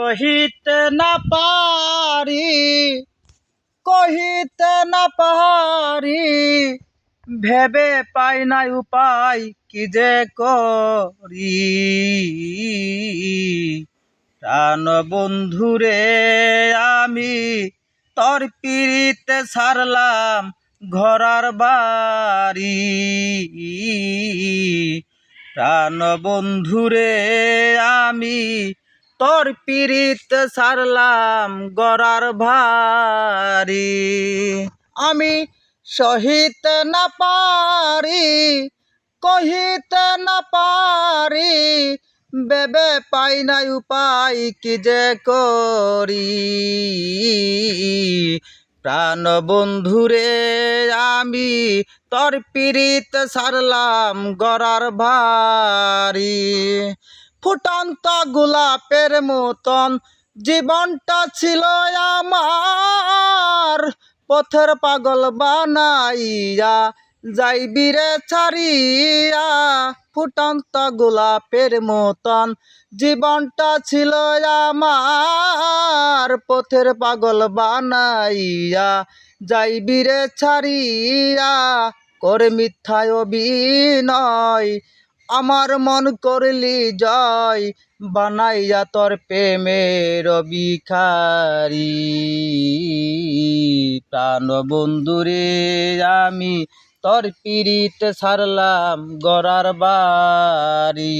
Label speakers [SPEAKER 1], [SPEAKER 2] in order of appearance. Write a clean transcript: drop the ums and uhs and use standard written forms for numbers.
[SPEAKER 1] কহিতে না পারি, কহিতে না পারি, ভেবে পাই নাই উপায় কি যে করি। প্রাণ বন্ধুরে আমি তোর পিড়িতে ছাড়লাম ঘরার বাড়ি। প্রাণ বন্ধুরে আমি তোর পিড়িতে ছাড়লাম গড়ার ভারি। আমি সহিতে না পারি, কহিতে না পারি, ভেবে পাই নাই উপায় কি যে করি। প্রাণ বন্ধুরে আমি তোর পিড়িত ছাড়লাম গড়ার ভারি। ফুটন্ত গোলাপের মতন জীবনটা ছিল আমার, পথের পাগল বানাইয়া যাইবি রে ছাড়িয়া। ফুটন্ত গোলাপের মতন জীবনটা ছিল আমার, পথের পাগল বানাইয়া যাইবি রে ছাড়িয়া। করে মিথ্যায় অভিনয় আমার মন করলি জয়, বানাইয়া তোর প্রেমের ভিখারি। প্রাণ বন্ধুরে আমি তোর পিড়িতে ছাড়লাম গড়ার বাড়ি।